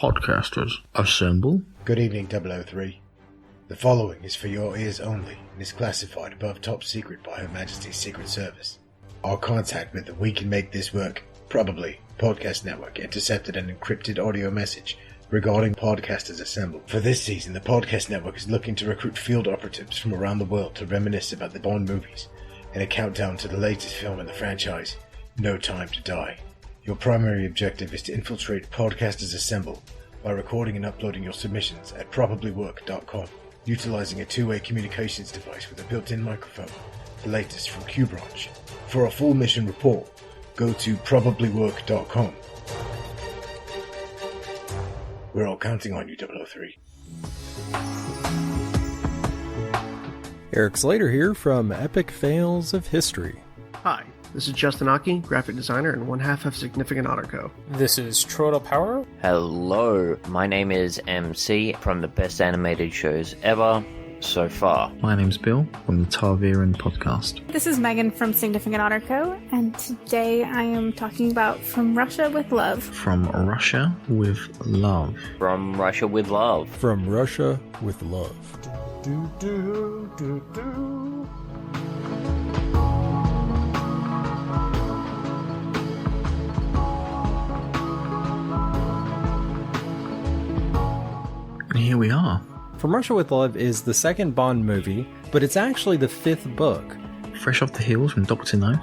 Podcasters, assemble. Good evening, 003. The following is for your ears only and is classified above top secret by Her Majesty's Secret Service. Our contact with the We Can Make This Work, probably Podcast Network, intercepted an encrypted audio message regarding Podcasters Assemble. For this season, the Podcast Network is looking to recruit field operatives from around the world to reminisce about the Bond movies in a countdown to the latest film in the franchise, No Time to Die. Your primary objective is to infiltrate Podcasters Assemble by recording and uploading your submissions at probablywork.com, utilizing a two-way communications device with a built-in microphone, the latest from Q-Branch. For a full mission report, go to probablywork.com. We're all counting on you, 003. Eric Slater here from Epic Fails of History. Hi, this is Justin Aki, graphic designer and one half of Significant Honor Co. This is Troidal Power. Hello, my name is MC from the best animated shows ever so far. My name's Bill from the Tarviran podcast. This is Megan from Significant Honor Co. And today I am talking about From Russia with Love. From Russia with Love. From Russia with Love. From Russia with Love. And here we are. From Russia with Love is the second Bond movie, but it's actually the fifth book. Fresh off the heels from Dr. No,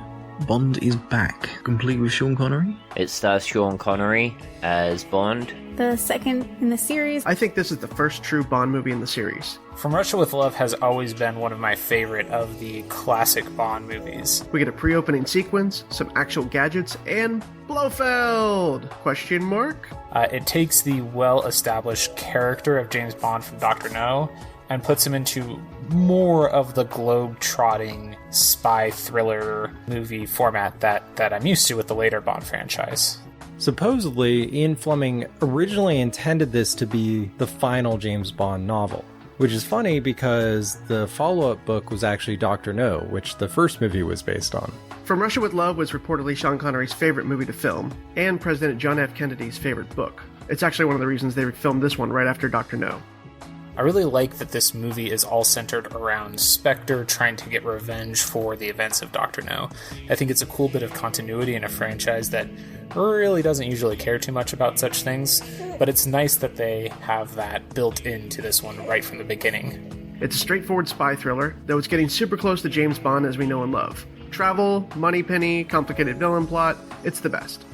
Bond is back, complete with Sean Connery. It stars Sean Connery as Bond. The second in the series. I think this is the first true Bond movie in the series. From Russia with Love has always been one of my favorite of the classic Bond movies. We get a pre-opening sequence, some actual gadgets, and Blofeld? Question mark? It takes the well-established character of James Bond from Dr. No and puts him into more of the globe-trotting spy thriller movie format that I'm used to with the later Bond franchise. Supposedly, Ian Fleming originally intended this to be the final James Bond novel, which is funny because the follow-up book was actually Dr. No, which the first movie was based on. From Russia with Love was reportedly Sean Connery's favorite movie to film, and President John F. Kennedy's favorite book. It's actually one of the reasons they filmed this one right after Dr. No. I really like that this movie is all centered around Spectre trying to get revenge for the events of Dr. No. I think it's a cool bit of continuity in a franchise that really doesn't usually care too much about such things, but it's nice that they have that built into this one right from the beginning. It's a straightforward spy thriller, though it's getting super close to James Bond as we know and love. Travel, moneypenny, complicated villain plot, it's the best.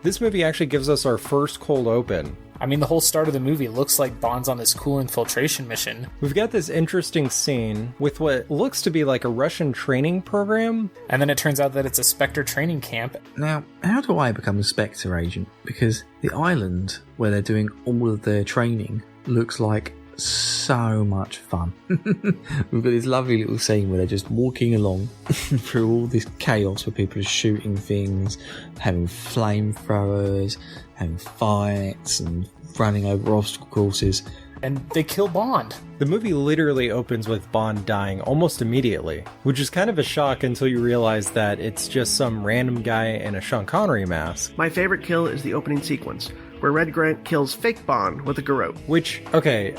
This movie actually gives us our first cold open. I mean, the whole start of the movie looks like Bond's on this cool infiltration mission. We've got this interesting scene with what looks to be like a Russian training program. And then it turns out that it's a Spectre training camp. Now, how do I become a Spectre agent? Because the island where they're doing all of their training looks like so much fun. We've got this lovely little scene where they're just walking along through all this chaos where people are shooting things, having flamethrowers, having fights and running over obstacle courses. And they kill Bond. The movie literally opens with Bond dying almost immediately, which is kind of a shock until you realize that it's just some random guy in a Sean Connery mask. My favorite kill is the opening sequence, where Red Grant kills fake Bond with a garrote. Which, okay,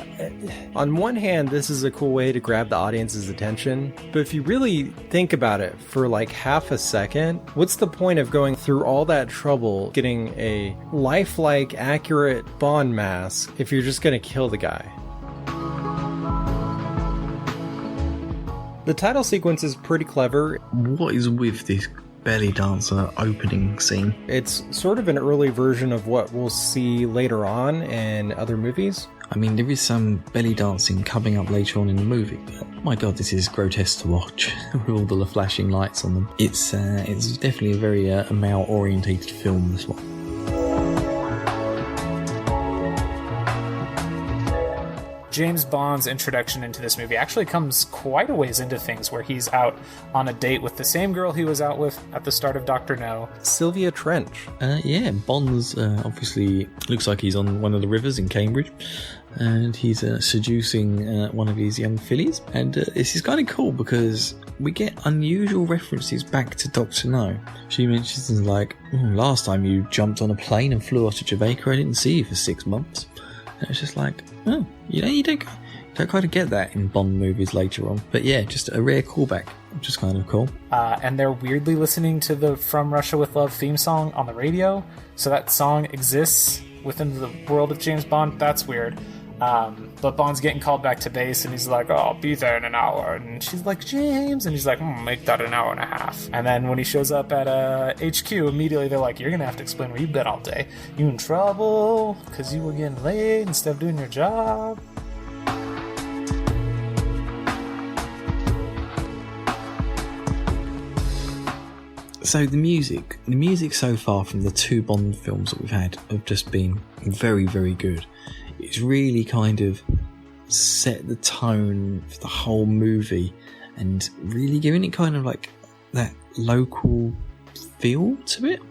on one hand, this is a cool way to grab the audience's attention, but if you really think about it for like half a second, what's the point of going through all that trouble getting a lifelike, accurate Bond mask if you're just gonna kill the guy? The title sequence is pretty clever. What is with this belly dancer opening scene? It's sort of an early version of what we'll see later on in other movies. I mean, there is some belly dancing coming up later on in the movie, but my god, this is grotesque to watch with all the flashing lights on them. It's definitely a very male-orientated film, this one. James Bond's introduction into this movie actually comes quite a ways into things, where he's out on a date with the same girl he was out with at the start of Dr. No. Sylvia Trench. Yeah, Bond's obviously looks like he's on one of the rivers in Cambridge, and he's seducing one of his young fillies. And this is kind of cool because we get unusual references back to Dr. No. She mentions things like, last time you jumped on a plane and flew off to Jamaica, I didn't see you for 6 months. And it's just like, you don't kind of get that in Bond movies later on. But yeah, just a rare callback, which is kind of cool. And they're weirdly listening to the From Russia with Love theme song on the radio. So that song exists within the world of James Bond. That's weird. But Bond's getting called back to base, and he's like, oh, I'll be there in an hour. And she's like, James? And he's like, make that an hour and a half. And then when he shows up at HQ, immediately they're like, you're going to have to explain where you've been all day. You in trouble because you were getting late instead of doing your job. So the music so far from the 2 Bond films that we've had have just been very, very good. It's really kind of set the tone for the whole movie and really giving it kind of like that local feel to it.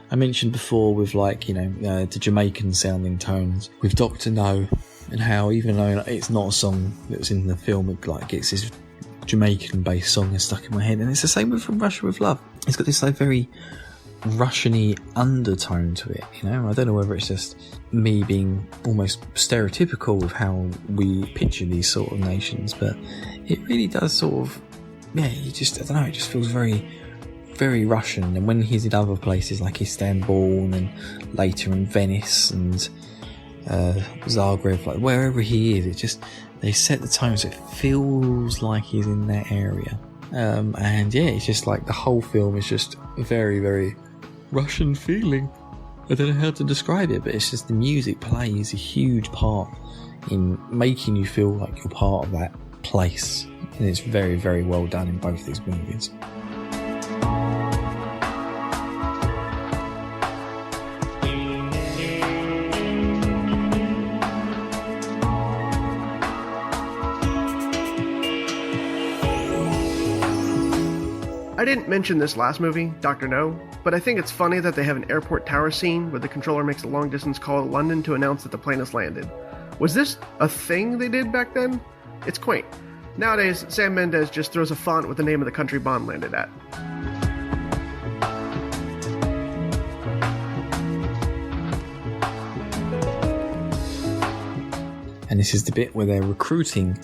I mentioned before with the Jamaican sounding tones with Dr. No, and how even though it's not a song that was in the film, it gets this Jamaican based song is stuck in my head. And it's the same with From Russia with Love. It's got this very Russian-y undertone to it, I don't know whether it's just me being almost stereotypical of how we picture these sort of nations, but it really does sort of, it just feels very, very Russian. And when he's in other places like Istanbul and then later in Venice and Zagreb, wherever he is, they set the tone so it feels like he's in that area. And yeah, it's just like the whole film is just very, very Russian feeling. I don't know how to describe it, but it's just the music plays a huge part in making you feel like you're part of that place. And it's very, very well done in both these movies. I didn't mention this last movie, Dr. No, but I think it's funny that they have an airport tower scene where the controller makes a long-distance call to London to announce that the plane has landed. Was this a thing they did back then? It's quaint. Nowadays, Sam Mendes just throws a font with the name of the country Bond landed at. And this is the bit where they're recruiting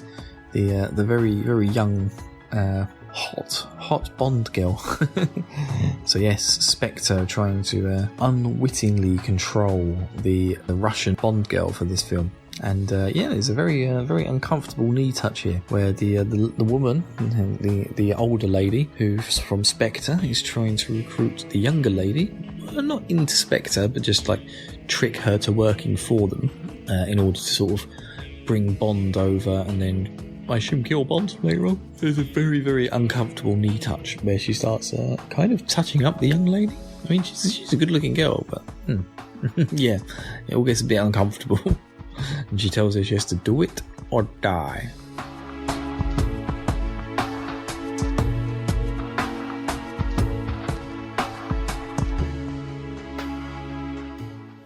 the very, very young hot Bond girl. So yes, Spectre trying to unwittingly control the Russian Bond girl for this film. And there's a very very uncomfortable knee touch here, where the woman, the older lady who's from Spectre, is trying to recruit the younger lady, not into Spectre, but just trick her to working for them in order to sort of bring Bond over and then I assume kill Bond later on. There's a very, very uncomfortable knee touch where she starts kind of touching up the young lady. I mean, she's a good-looking girl, but yeah, it all gets a bit uncomfortable. And she tells her she has to do it or die.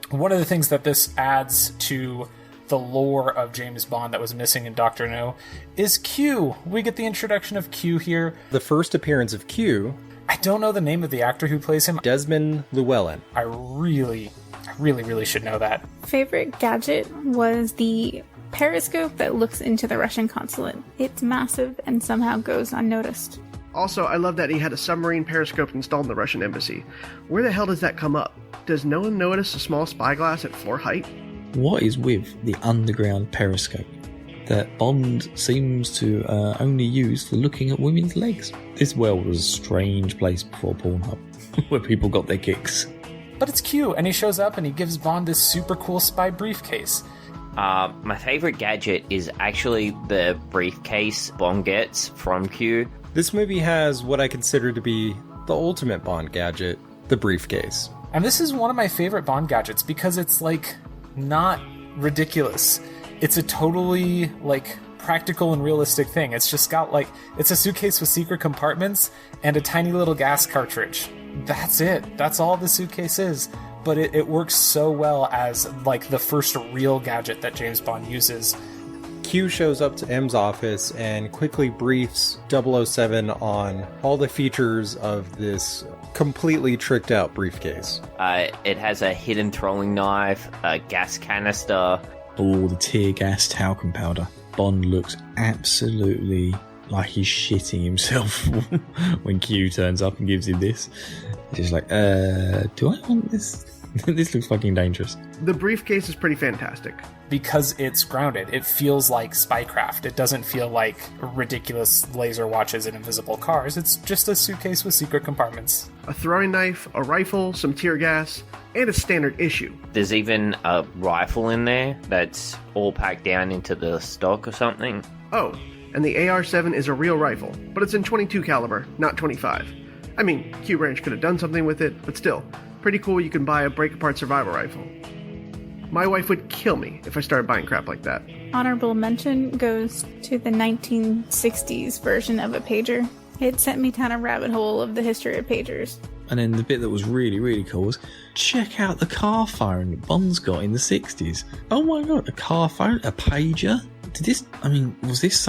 One of the things that this adds to the lore of James Bond that was missing in Dr. No is Q. We get the introduction of Q here. The first appearance of Q. I don't know the name of the actor who plays him. Desmond Llewellyn. I really should know that. Favorite gadget was the periscope that looks into the Russian consulate. It's massive and somehow goes unnoticed. Also, I love that he had a submarine periscope installed in the Russian embassy. Where the hell does that come up? Does no one notice a small spyglass at floor height? What is with the underground periscope that Bond seems to only use for looking at women's legs? This world was a strange place before Pornhub, where people got their kicks. But it's Q, and he shows up and he gives Bond this super cool spy briefcase. My favorite gadget is actually the briefcase Bond gets from Q. This movie has what I consider to be the ultimate Bond gadget, the briefcase. And this is one of my favorite Bond gadgets because it's not ridiculous. it's a totally, like, practical and realistic thing. It's just got, like, it's a suitcase with secret compartments and a tiny little gas cartridge. That's it. That's all the suitcase is. But it works so well as, like, the first real gadget that James Bond uses. Q shows up to M's office and quickly briefs 007 on all the features of this completely tricked out briefcase. It has a hidden throwing knife, a gas canister. All the tear gas talcum powder. Bond looks absolutely like he's shitting himself when Q turns up and gives him this. He's just like, do I want this? This looks fucking dangerous. The briefcase is pretty fantastic. Because it's grounded, it feels like spycraft. It doesn't feel like ridiculous laser watches and invisible cars. It's just a suitcase with secret compartments. A throwing knife, a rifle, some tear gas, and a standard issue. There's even a rifle in there that's all packed down into the stock or something. Oh, and the AR-7 is a real rifle, but it's in .22 caliber, not .25. I mean, Q-Branch could have done something with it, but still, pretty cool you can buy a break-apart survival rifle. My wife would kill me if I started buying crap like that. Honorable mention goes to the 1960s version of a pager. It sent me down a rabbit hole of the history of pagers. And then the bit that was really, really cool was, check out the car phone that Bond's got in the 60s. Oh my god, a car phone? A pager? Was this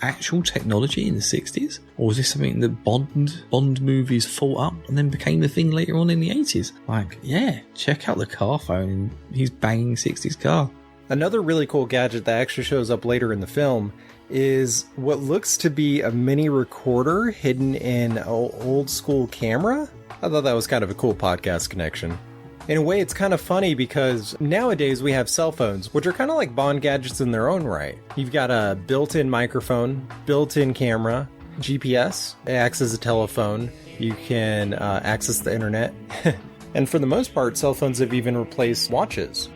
actual technology in the 60s? Or was this something that Bond movies fought up and then became the thing later on in the 80s? Like, yeah, check out the car phone and he's banging 60s car. Another really cool gadget that actually shows up later in the film is what looks to be a mini recorder hidden in an old school camera. I thought that was kind of a cool podcast connection. In a way, it's kind of funny because nowadays we have cell phones, which are kind of like Bond gadgets in their own right. You've got a built-in microphone, built-in camera, GPS, it acts as a telephone, you can access the internet, and for the most part, cell phones have even replaced watches.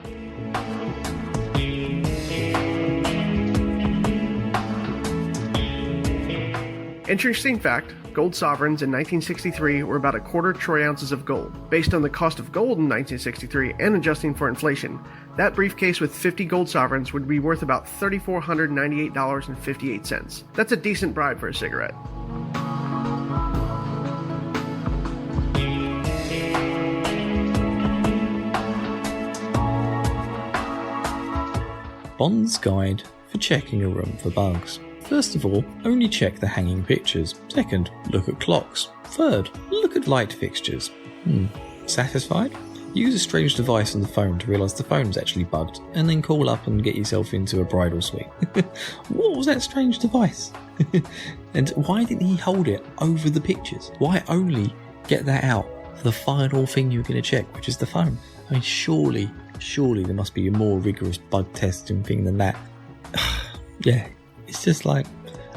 Interesting fact, gold sovereigns in 1963 were about 1/4 troy ounces of gold. Based on the cost of gold in 1963 and adjusting for inflation, that briefcase with 50 gold sovereigns would be worth about $3,498.58. That's a decent bribe for a cigarette. Bond's guide for checking a room for bugs. First of all, only check the hanging pictures. Second, look at clocks. Third, look at light fixtures. Satisfied? Use a strange device on the phone to realise the phone's actually bugged, and then call up and get yourself into a bridal suite. What was that strange device? And why didn't he hold it over the pictures? Why only get that out for the final thing you're going to check, which is the phone? I mean, surely there must be a more rigorous bug testing thing than that. Yeah. It's just like,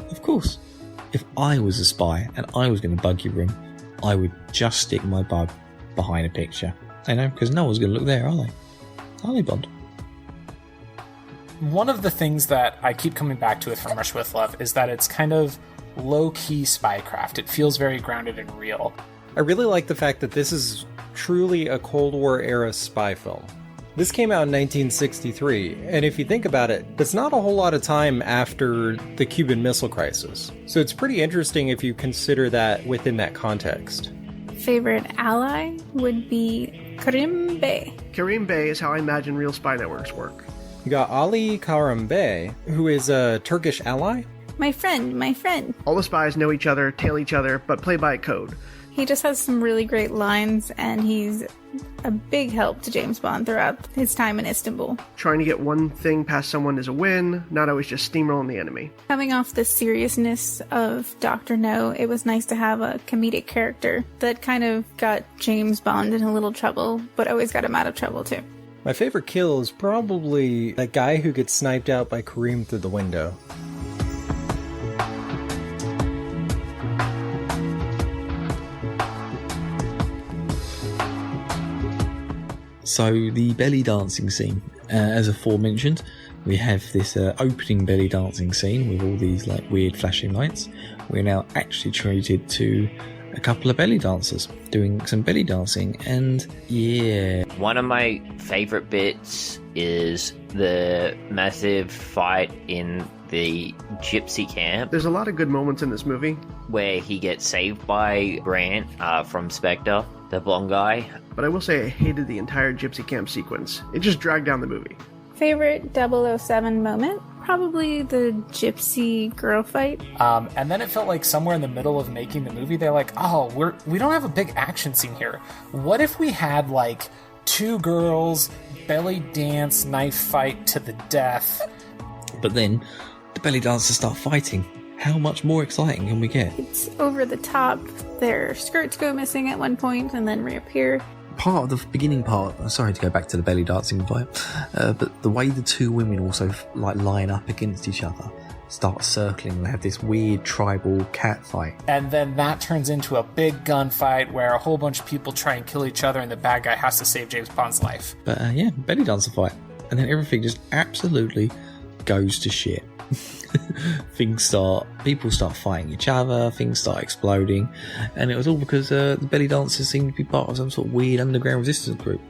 of course, if I was a spy and I was going to bug your room, I would just stick my bug behind a picture. You know, because no one's going to look there, are they? Are they, Bond? One of the things that I keep coming back to with From Russia with Love is that it's kind of low-key spycraft. It feels very grounded and real. I really like the fact that this is truly a Cold War era spy film. This came out in 1963, and if you think about it, that's not a whole lot of time after the Cuban Missile Crisis. So it's pretty interesting if you consider that within that context. Favorite ally would be Karim Bey. Karim Bey is how I imagine real spy networks work. You got Ali Karim Bey, who is a Turkish ally. My friend. All the spies know each other, tail each other, but play by code. He just has some really great lines, and he's a big help to James Bond throughout his time in Istanbul. Trying to get one thing past someone is a win, not always just steamrolling the enemy. Coming off the seriousness of Dr. No, it was nice to have a comedic character that kind of got James Bond in a little trouble, but always got him out of trouble too. My favorite kill is probably that guy who gets sniped out by Karim through the window. So the belly dancing scene, as aforementioned, we have this opening belly dancing scene with all these like weird flashing lights. We're now actually treated to a couple of belly dancers doing some belly dancing, and yeah. One of my favorite bits is the massive fight in the gypsy camp, There's a lot of good moments in this movie, where he gets saved by Grant from Spectre, the blonde guy. but I will say I hated the entire gypsy camp sequence. It just dragged down the movie. Favorite 007 moment? Probably the gypsy girl fight. And then it felt like somewhere in the middle of making the movie, they're like, oh, we don't have a big action scene here. What if we had, like, 2 girls, belly dance, knife fight to the death? But then the belly dancers start fighting. How much more exciting can we get? It's over the top. Their skirts go missing at one point and then reappear. Part of the beginning part, sorry to go back to the belly dancing fight, but the way the two women also like line up against each other, start circling, they have this weird tribal cat fight. And then that turns into a big gunfight where a whole bunch of people try and kill each other and the bad guy has to save James Bond's life. But yeah, belly dancer fight. And then everything just absolutely goes to shit. People start fighting each other, things start exploding, and it was all because the belly dancers seem to be part of some sort of weird underground resistance group.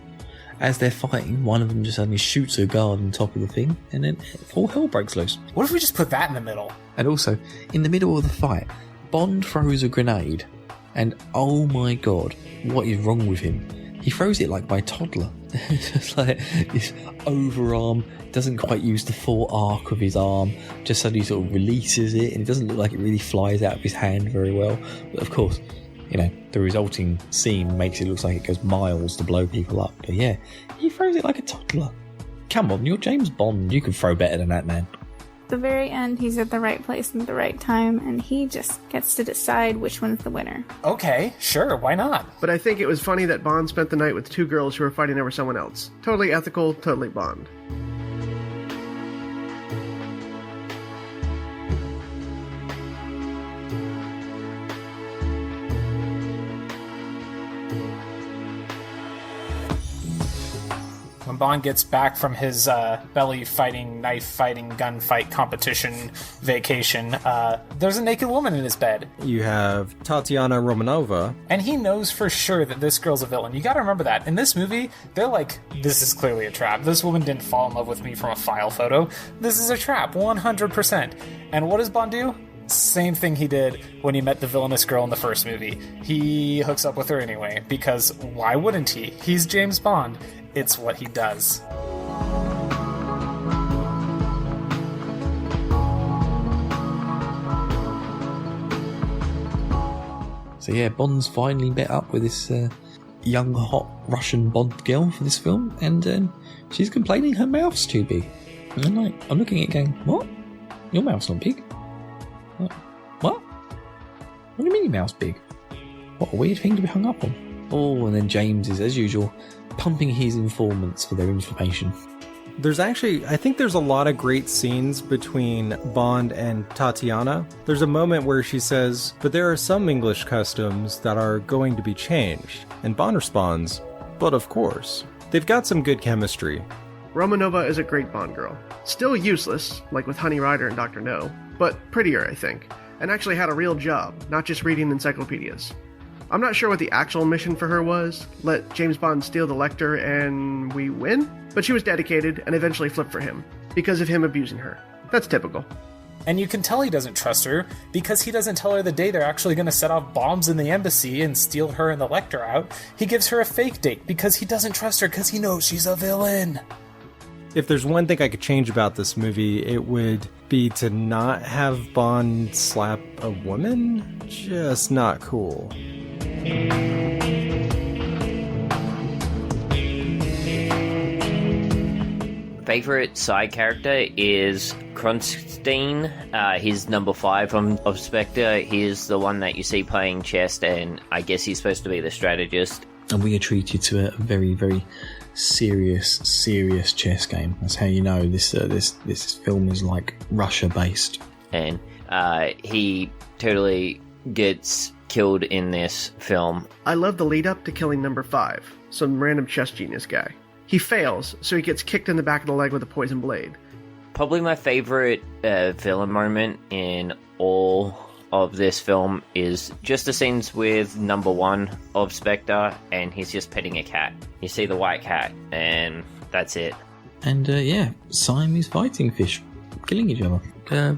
As they're fighting, one of them just suddenly shoots a guard on top of the thing, and then all hell breaks loose. What if we just put that in the middle? And also, in the middle of the fight, Bond throws a grenade, and oh my god, what is wrong with him? He throws it like by a toddler. It's just like this overarm, doesn't quite use the full arc of his arm, just suddenly sort of releases it, and it doesn't look like it really flies out of his hand very well. But of course, you know, the resulting scene makes it look like it goes miles to blow people up. But yeah, he throws it like a toddler. Come on, you're James Bond, you can throw better than that, man. The very end, he's at the right place at the right time, and he just gets to decide which one's the winner. Okay, sure, why not? But I think it was funny that Bond spent the night with 2 girls who were fighting over someone else. Totally ethical, totally Bond. When Bond gets back from his belly fighting, knife fighting, gunfight competition vacation, there's a naked woman in his bed. You have Tatiana Romanova. And he knows for sure that this girl's a villain. You gotta remember that. In this movie, they're like, this is clearly a trap. This woman didn't fall in love with me from a file photo. This is a trap, 100%. And what does Bond do? Same thing he did when he met the villainous girl in the first movie. He hooks up with her anyway, because why wouldn't he? He's James Bond. It's what he does. So yeah, Bond's finally met up with this young, hot Russian Bond girl for this film, and she's complaining her mouth's too big. And I'm looking at it going, what? Your mouth's not big. What? What do you mean your mouth's big? What a weird thing to be hung up on. Oh, and then James is, as usual, pumping his informants for their information. I think there's a lot of great scenes between Bond and Tatiana. There's a moment where she says, but there are some English customs that are going to be changed. And Bond responds, but of course. They've got some good chemistry. Romanova is a great Bond girl. Still useless, like with Honey Rider and Dr. No, but prettier, I think. And actually had a real job, not just reading encyclopedias. I'm not sure what the actual mission for her was. Let James Bond steal the Lecter and we win? But she was dedicated and eventually flipped for him, because of him abusing her. That's typical. And you can tell he doesn't trust her, because he doesn't tell her the day they're actually going to set off bombs in the embassy and steal her and the Lecter out. He gives her a fake date, because he doesn't trust her, because he knows she's a villain. If there's one thing I could change about this movie, it would be to not have Bond slap a woman. Just not cool. Favorite side character is Kronstein. He's number 5 of Spectre. He's the one that you see playing chess, and I guess he's supposed to be the strategist. And we are treated to a very, very serious chess game. That's how you know this film is like Russia based. And he totally gets killed in this film. I love the lead up to killing number 5, some random chess genius guy. He fails, so he gets kicked in the back of the leg with a poison blade. Probably my favorite villain moment in all of this film is just the scenes with number 1 of Spectre, and he's just petting a cat. You see the white cat, and that's it. And Siamese fighting fish killing each other.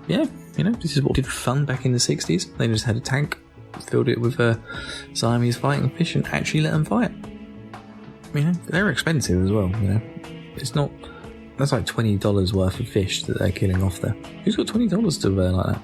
This is what did fun back in the 60s. They just had a tank, filled it with Siamese fighting fish, and actually let them fight. They're expensive as well. It's not. That's like $20 worth of fish that they're killing off there. Who's got $20 to burn like that?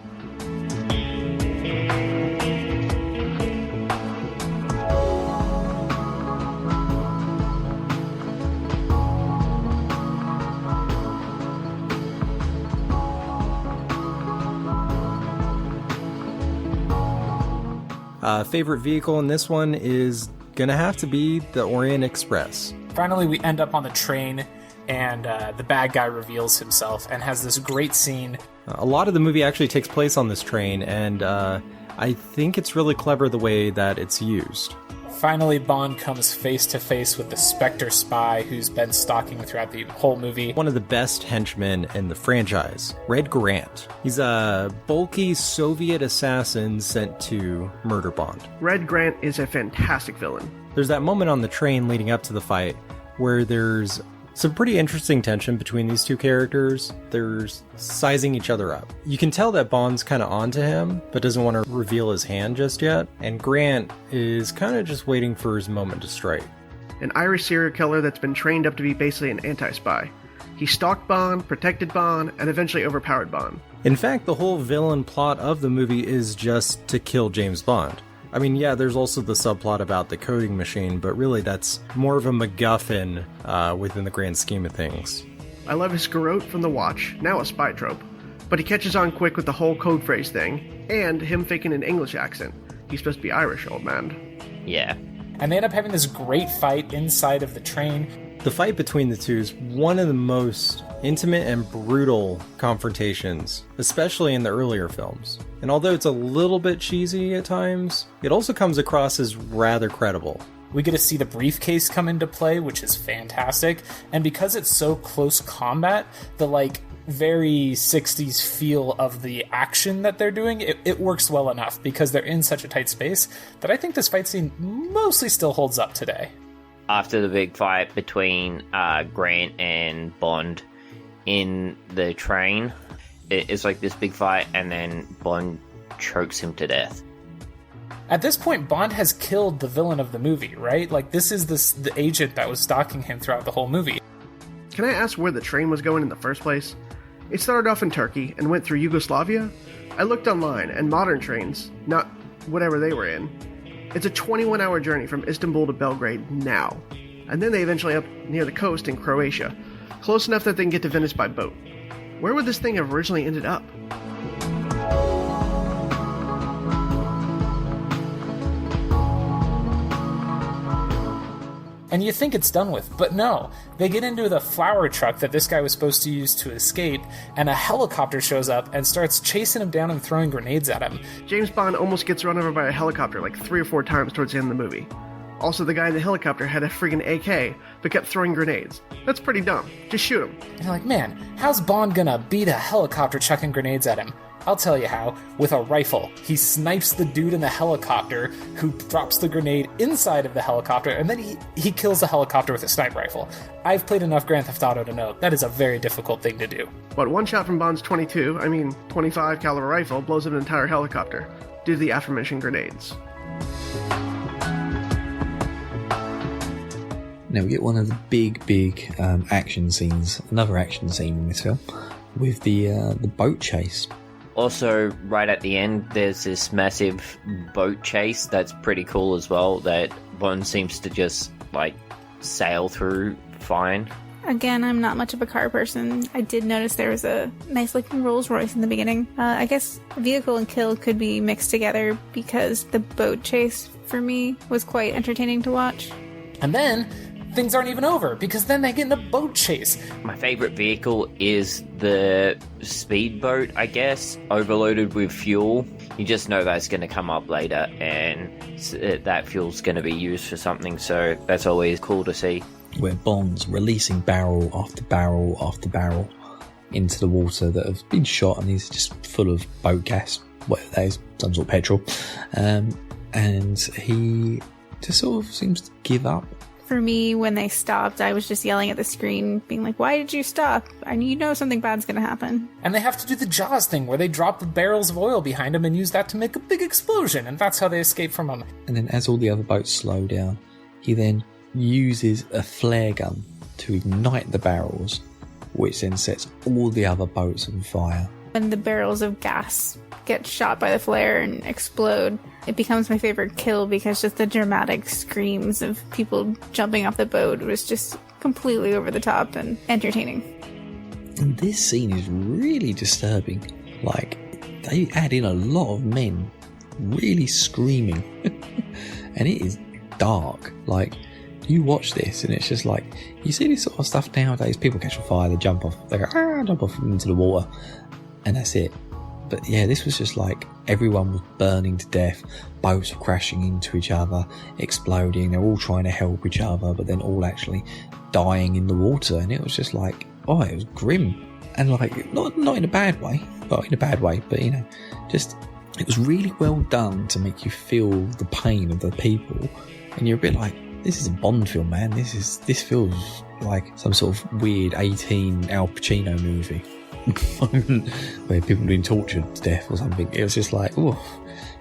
Favorite vehicle in this one is gonna have to be the Orient Express. Finally, we end up on the train, and the bad guy reveals himself and has this great scene. A lot of the movie actually takes place on this train, and I think it's really clever the way that it's used. Finally, Bond comes face to face with the Spectre spy who's been stalking throughout the whole movie. One of the best henchmen in the franchise, Red Grant. He's a bulky Soviet assassin sent to murder Bond. Red Grant is a fantastic villain. There's that moment on the train leading up to the fight where there's some pretty interesting tension between these two characters. They're sizing each other up. You can tell that Bond's kind of onto him, but doesn't want to reveal his hand just yet. And Grant is kind of just waiting for his moment to strike. An Irish serial killer that's been trained up to be basically an anti-spy. He stalked Bond, protected Bond, and eventually overpowered Bond. In fact, the whole villain plot of the movie is just to kill James Bond. I mean, yeah, there's also the subplot about the coding machine, but really that's more of a MacGuffin within the grand scheme of things. I love his garrote from The Watch, now a spy trope. But he catches on quick with the whole code phrase thing, and him faking an English accent. He's supposed to be Irish, old man. Yeah. And they end up having this great fight inside of the train. The fight between the two is one of the most intimate and brutal confrontations, especially in the earlier films. And although it's a little bit cheesy at times, it also comes across as rather credible. We get to see the briefcase come into play, which is fantastic. And because it's so close combat, the very 60s feel of the action that they're doing, it works well enough because they're in such a tight space that I think this fight scene mostly still holds up today. After the big fight between Grant and Bond in the train, it's like this big fight, and then Bond chokes him to death. At this point, Bond has killed the villain of the movie, right? This is the agent that was stalking him throughout the whole movie. Can I ask where the train was going in the first place? It started off in Turkey and went through Yugoslavia. I looked online, and modern trains, not whatever they were in, it's a 21-hour journey from Istanbul to Belgrade now. And then they eventually up near the coast in Croatia, close enough that they can get to Venice by boat. Where would this thing have originally ended up? And you think it's done with, but no. They get into the flower truck that this guy was supposed to use to escape, and a helicopter shows up and starts chasing him down and throwing grenades at him. James Bond almost gets run over by a helicopter 3 or 4 times towards the end of the movie. Also, the guy in the helicopter had a friggin' AK, but kept throwing grenades. That's pretty dumb. Just shoot him. And you're like, man, how's Bond gonna beat a helicopter chucking grenades at him? I'll tell you how. With a rifle. He snipes the dude in the helicopter who drops the grenade inside of the helicopter, and then he kills the helicopter with a sniper rifle. I've played enough Grand Theft Auto to know that is a very difficult thing to do. But one shot from Bond's 25 caliber rifle blows up an entire helicopter due to the aforementioned grenades. Now we get one of the big action scenes, another action scene in this film, with the boat chase. Also, right at the end, there's this massive boat chase that's pretty cool as well, that Bond seems to just, sail through fine. Again, I'm not much of a car person. I did notice there was a nice-looking Rolls Royce in the beginning. I guess vehicle and kill could be mixed together because the boat chase, for me, was quite entertaining to watch. And then things aren't even over, because then they get in a boat chase. My favorite vehicle is the speedboat, I guess, overloaded with fuel. You just know that's going to come up later, and that fuel's going to be used for something, so that's always cool to see. Where Bond's releasing barrel after barrel after barrel into the water that have been shot, and he's just full of boat gas, well, that is some sort of petrol. And he just sort of seems to give up. For me, when they stopped, I was just yelling at the screen, being like, why did you stop? And you know something bad's going to happen. And they have to do the Jaws thing where they drop the barrels of oil behind them and use that to make a big explosion, and that's how they escape from them. And then as all the other boats slow down, he then uses a flare gun to ignite the barrels, which then sets all the other boats on fire. When the barrels of gas get shot by the flare and explode, it becomes my favorite kill because just the dramatic screams of people jumping off the boat was just completely over the top and entertaining. And this scene is really disturbing. Like, they add in a lot of men really screaming. And it is dark. Like, you watch this and it's just like, you see this sort of stuff nowadays, people catch on fire, they jump off, they go, jump off into the water, and that's it. But yeah, this was just like everyone was burning to death, boats were crashing into each other, exploding, they're all trying to help each other, but then all actually dying in the water. And it was just like, oh, it was grim. And like, not in a bad way, well, in a bad way, but you know, just, it was really well done to make you feel the pain of the people. And you're a bit like, this is a Bond film, man. This feels like some sort of weird 18 Al Pacino movie. Where people being tortured to death or something. It was just like, oh,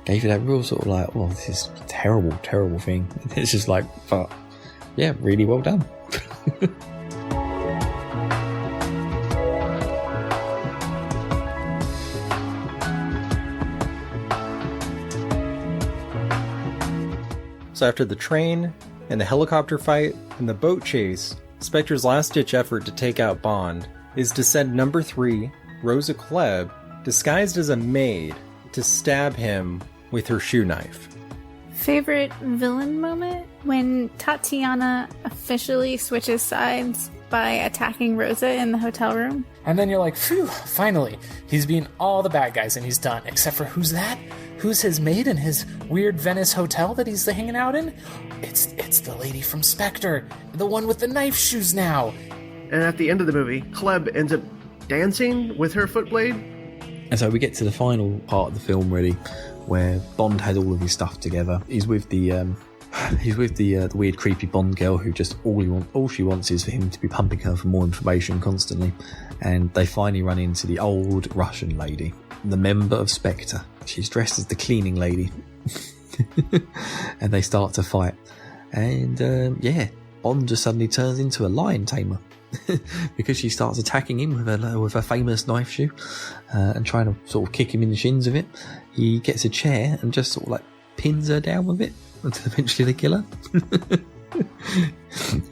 gave you that real sort of like, oh, this is a terrible, terrible thing. It's just like, but yeah, really well done. So after the train and the helicopter fight and the boat chase, Spectre's last-ditch effort to take out Bond is to send number 3, Rosa Klebb, disguised as a maid, to stab him with her shoe knife. Favorite villain moment? When Tatiana officially switches sides by attacking Rosa in the hotel room. And then you're like, phew, finally. He's beaten all the bad guys and he's done. Except for who's that? Who's his maid in his weird Venice hotel that he's hanging out in? It's the lady from Spectre. The one with the knife shoes now. And at the end of the movie, Klebb ends up dancing with her foot blade. And so we get to the final part of the film, really, where Bond has all of his stuff together. He's with the weird, creepy Bond girl who just all she wants is for him to be pumping her for more information constantly. And they finally run into the old Russian lady, the member of Spectre. She's dressed as the cleaning lady, and they start to fight. And Bond just suddenly turns into a lion tamer. Because she starts attacking him with her famous knife shoe and trying to sort of kick him in the shins with it. He gets a chair and just sort of like pins her down with it until eventually they kill her.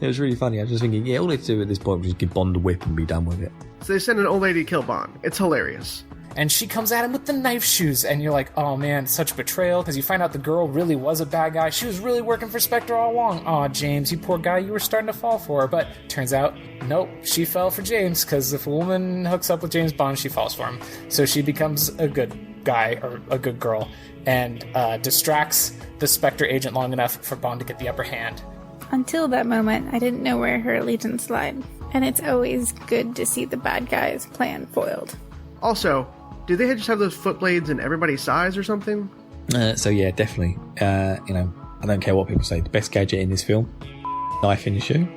It was really funny. I was just thinking, yeah, all they had to do at this point was just give Bond a whip and be done with it. So they send an old lady to kill Bond. It's hilarious. And she comes at him with the knife shoes, and you're like, oh man, such betrayal, because you find out the girl really was a bad guy. She was really working for Spectre all along. Aw, James, you poor guy, you were starting to fall for her. But turns out, nope, she fell for James, because if a woman hooks up with James Bond, she falls for him. So she becomes a good guy, or a good girl, and distracts the Spectre agent long enough for Bond to get the upper hand. Until that moment, I didn't know where her allegiance lied. And it's always good to see the bad guy's plan foiled. Also, do they just have those foot blades in everybody's size or something? So yeah, definitely. I don't care what people say. The best gadget in this film, knife in your shoe.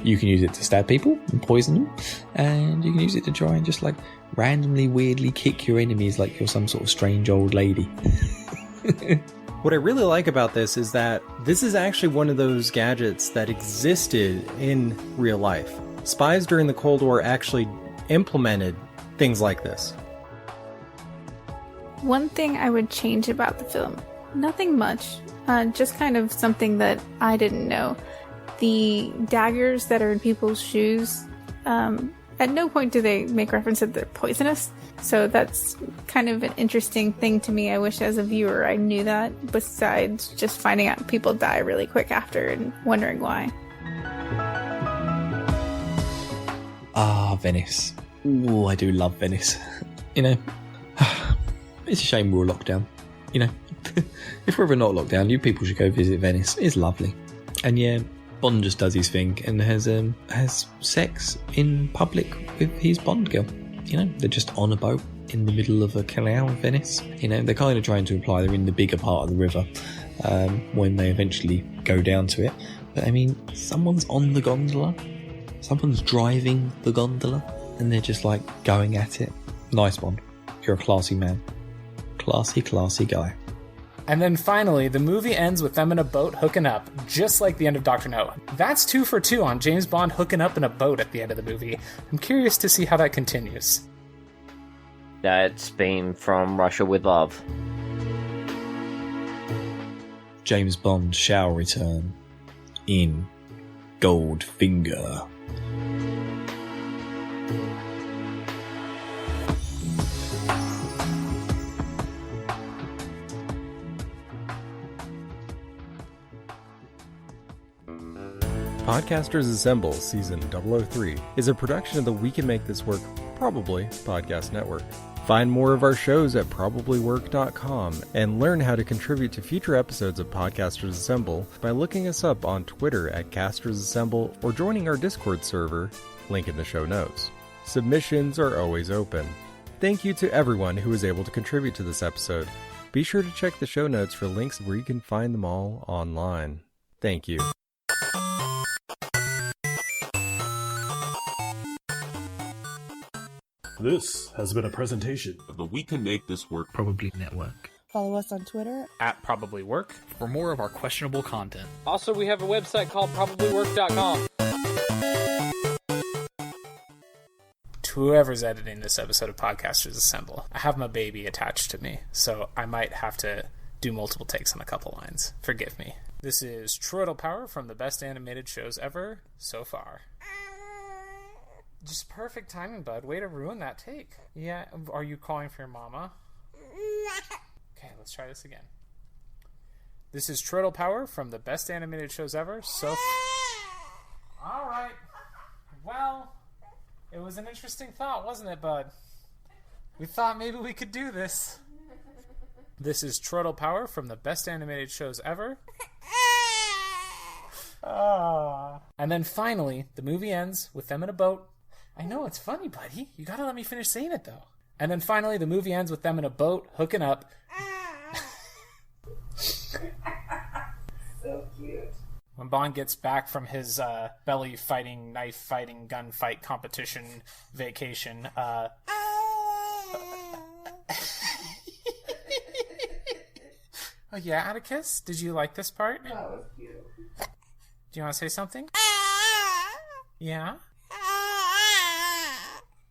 You can use it to stab people and poison them, and you can use it to try and just like randomly, weirdly kick your enemies like you're some sort of strange old lady. What I really like about this is that this is actually one of those gadgets that existed in real life. Spies during the Cold War actually implemented things like this. One thing I would change about the film, nothing much, just kind of something that I didn't know. The daggers that are in people's shoes, at no point do they make reference that they're poisonous. So that's kind of an interesting thing to me. I wish as a viewer I knew that, besides just finding out people die really quick after and wondering why. Venice. Ooh, I do love Venice. You know, it's a shame we're all locked down. You know, if we're ever not locked down, you people should go visit Venice. It's lovely. And yeah, Bond just does his thing and has sex in public with his Bond girl. You know, they're just on a boat in the middle of a canal in Venice. You know, they're kind of trying to imply they're in the bigger part of the river when they eventually go down to it. But I mean, someone's on the gondola, someone's driving the gondola, and they're just like going at it. Nice one. You're a classy man. Classy guy. And then finally, the movie ends with them in a boat hooking up, just like the end of Dr. No. That's 2 for 2 on James Bond hooking up in a boat at the end of the movie. I'm curious to see how that continues. That's been from Russia with Love. James Bond shall return in Goldfinger. Podcasters Assemble Season 003 is a production of the We Can Make This Work Probably Podcast Network. Find more of our shows at probablywork.com and learn how to contribute to future episodes of Podcasters Assemble by looking us up on Twitter at Casters Assemble or joining our Discord server, link in the show notes. Submissions are always open. Thank you to everyone who was able to contribute to this episode. Be sure to check the show notes for links where you can find them all online. Thank you. This has been a presentation of the We Can Make This Work Probably Network. Follow us on Twitter At Probably Work. For more of our questionable content. Also, we have a website called probablywork.com. To whoever's editing this episode of Podcasters Assemble, I have my baby attached to me, so I might have to do multiple takes on a couple lines. Forgive me. This is Troidal Power from the best animated shows ever so far. Just perfect timing, bud. Way to ruin that take. Yeah, are you calling for your mama? Okay, let's try this again. This is Troidal Power from the best animated shows ever so Alright. Well, it was an interesting thought, wasn't it, bud? We thought maybe we could do this. This is Troidal Power from the best animated shows ever. And then finally, the movie ends with them in a boat. I know, it's funny, buddy. You gotta let me finish saying it, though. And then finally, the movie ends with them in a boat, hooking up. So cute. When Bond gets back from his belly fighting, knife fighting, gunfight competition vacation, Oh yeah, Atticus? Did you like this part? That was cute. Do you want to say something? Yeah?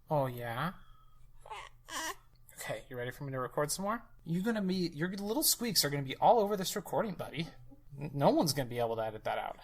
Oh yeah? Okay, you ready for me to record some more? Your little squeaks are gonna be all over this recording, buddy. No one's gonna be able to edit that out.